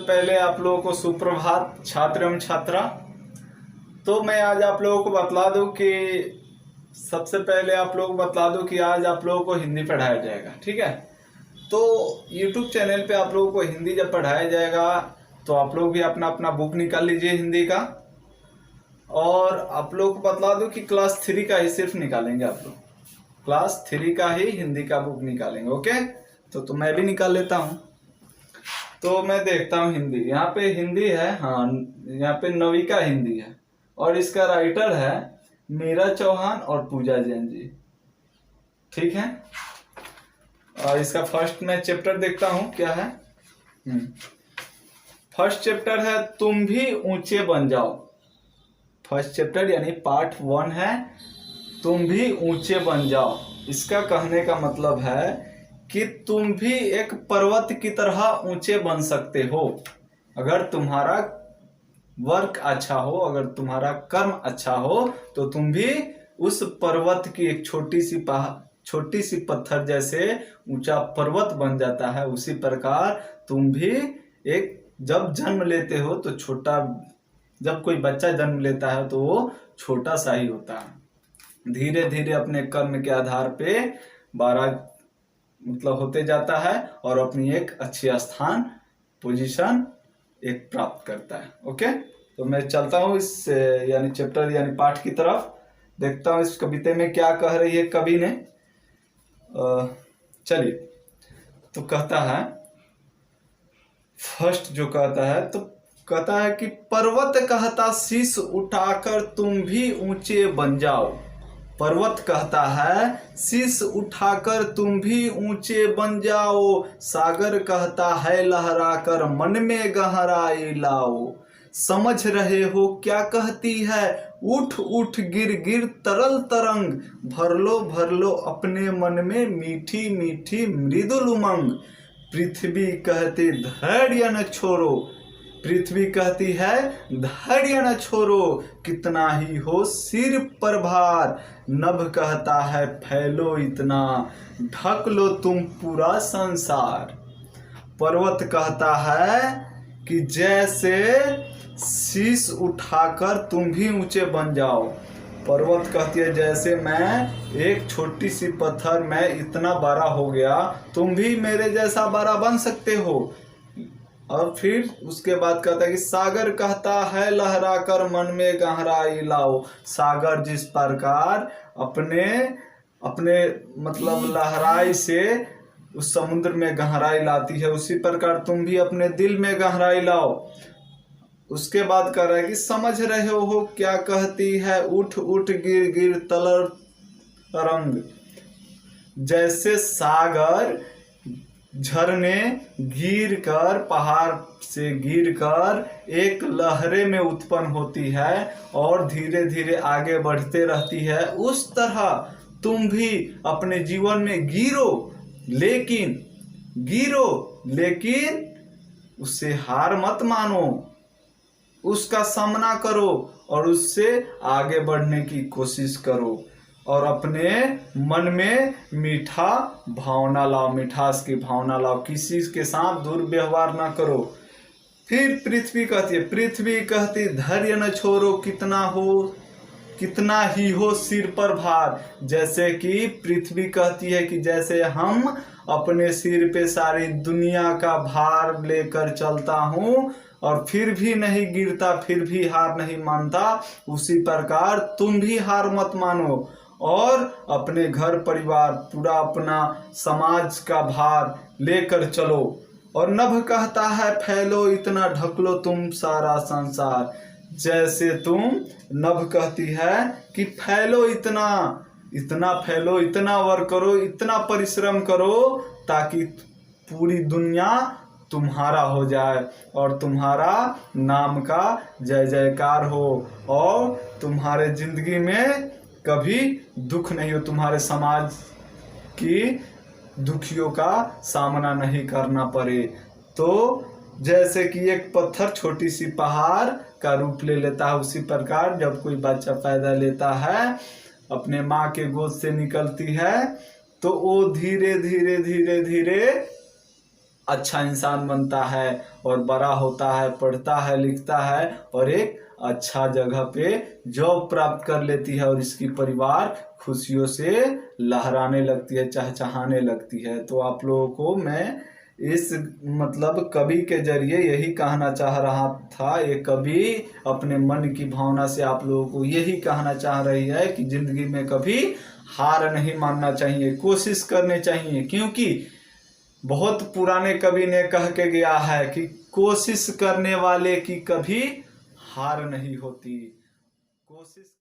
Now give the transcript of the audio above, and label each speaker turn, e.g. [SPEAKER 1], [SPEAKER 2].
[SPEAKER 1] पहले आप लोगों को सुप्रभात छात्र एवं छात्रा। तो मैं आज आप लोगों को बतला दूं कि सबसे पहले आप लोगों को बतला दूं कि आज आप लोगों को हिंदी पढ़ाया जाएगा, ठीक है। तो YouTube चैनल पे आप लोगों को हिंदी जब पढ़ाया जाएगा तो आप लोग भी अपना अपना बुक निकाल लीजिए हिंदी का। और आप लोग को बतला दूं कि क्लास 3 का ही सिर्फ निकालेंगे, आप लोग क्लास 3 का ही हिंदी का बुक निकालेंगे, ओके। तो मैं भी निकाल लेता हूँ। तो मैं देखता हूँ हिंदी, यहाँ पे हिंदी है, हाँ यहाँ पे नविका हिंदी है और इसका राइटर है मीरा चौहान और पूजा जैन जी, ठीक है। और इसका फर्स्ट मैं चैप्टर देखता हूँ क्या है। फर्स्ट चैप्टर है तुम भी ऊंचे बन जाओ। फर्स्ट चैप्टर यानी पार्ट 1 है तुम भी ऊंचे बन जाओ। इसका कहने का मतलब है कि तुम भी एक पर्वत की तरह ऊंचे बन सकते हो। अगर तुम्हारा वर्क अच्छा हो, अगर तुम्हारा कर्म अच्छा हो तो तुम भी उस पर्वत की एक छोटी सी पत्थर जैसे ऊंचा पर्वत बन जाता है। उसी प्रकार तुम भी एक जब जन्म लेते हो तो जब कोई बच्चा जन्म लेता है तो वो छोटा सा ही होता है। धीरे धीरे अपने कर्म के आधार पे बड़ा होते जाता है और अपनी एक अच्छी स्थान पोजीशन एक प्राप्त करता है, ओके। तो मैं चलता हूँ इस यानी चैप्टर यानी पाठ की तरफ, देखता हूँ इस कविता में क्या कह रही है कवि ने। चलिए, तो कहता है फर्स्ट जो कहता है, तो कहता है कि पर्वत कहता शीश उठाकर तुम भी ऊंचे बन जाओ। पर्वत कहता है शीश उठाकर तुम भी ऊंचे बन जाओ। सागर कहता है लहराकर मन में गहराई लाओ। समझ रहे हो क्या कहती है, उठ उठ गिर गिर तरल तरंग। भर लो अपने मन में मीठी मीठी मृदुल उमंग। पृथ्वी कहती धैर्य न छोड़ो। पृथ्वी कहती है धैर्य न छोड़ो, कितना ही हो सिर पर भार। नभ कहता है फैलो इतना, ढक लो तुम पूरा संसार। पर्वत कहता है कि जैसे शीश उठाकर तुम भी ऊंचे बन जाओ। पर्वत कहती है जैसे मैं एक छोटी सी पत्थर मैं इतना बड़ा हो गया, तुम भी मेरे जैसा बड़ा बन सकते हो। और फिर उसके बाद कहता है कि सागर कहता है लहरा कर मन में गहराई लाओ। सागर जिस प्रकार अपने लहराई से उस समुद्र में गहराई लाती है, उसी प्रकार तुम भी अपने दिल में गहराई लाओ। उसके बाद कह रहा है कि समझ रहे हो क्या कहती है, उठ उठ गिर गिर तरल तरंग। जैसे सागर झरने गिर कर पहाड़ से गिरकर एक लहरे में उत्पन्न होती है और धीरे धीरे आगे बढ़ते रहती है, उस तरह तुम भी अपने जीवन में गिरो लेकिन उससे हार मत मानो, उसका सामना करो और उससे आगे बढ़ने की कोशिश करो और अपने मन में मीठा भावना लाओ, मिठास की भावना लाओ, किसी के साथ दुर्व्यवहार ना करो। फिर पृथ्वी कहती धैर्य न छोड़ो, कितना ही हो सिर पर भार। जैसे कि पृथ्वी कहती है कि जैसे हम अपने सिर पे सारी दुनिया का भार लेकर चलता हूँ और फिर भी नहीं गिरता, फिर भी हार नहीं मानता, उसी प्रकार तुम भी हार मत मानो और अपने घर परिवार पूरा अपना समाज का भार लेकर चलो। और नभ कहता है फैलो इतना, ढक लो तुम सारा संसार। जैसे नभ कहती है कि फैलो इतना फैलो, इतना वर्क करो, इतना परिश्रम करो ताकि पूरी दुनिया तुम्हारा हो जाए और तुम्हारा नाम का जय जयकार हो और तुम्हारे जिंदगी में कभी दुख नहीं हो, तुम्हारे समाज की दुखियों का सामना नहीं करना पड़े। तो जैसे कि एक पत्थर छोटी सी पहाड़ का रूप ले लेता है, उसी प्रकार जब कोई बच्चा पैदा लेता है, अपने माँ के गोद से निकलती है, तो वो धीरे धीरे धीरे धीरे अच्छा इंसान बनता है और बड़ा होता है, पढ़ता है, लिखता है और एक अच्छा जगह पे जॉब प्राप्त कर लेती है और इसकी परिवार खुशियों से लहराने लगती है, चहचहाने लगती है। तो आप लोगों को मैं इस मतलब कवि के जरिए यही कहना चाह रहा था। ये कवि अपने मन की भावना से आप लोगों को यही कहना चाह रही है कि जिंदगी में कभी हार नहीं मानना चाहिए, कोशिश करनी चाहिए, क्योंकि बहुत पुराने कवि ने कह के गया है कि कोशिश करने वाले की कभी हार नहीं होती। कोशिश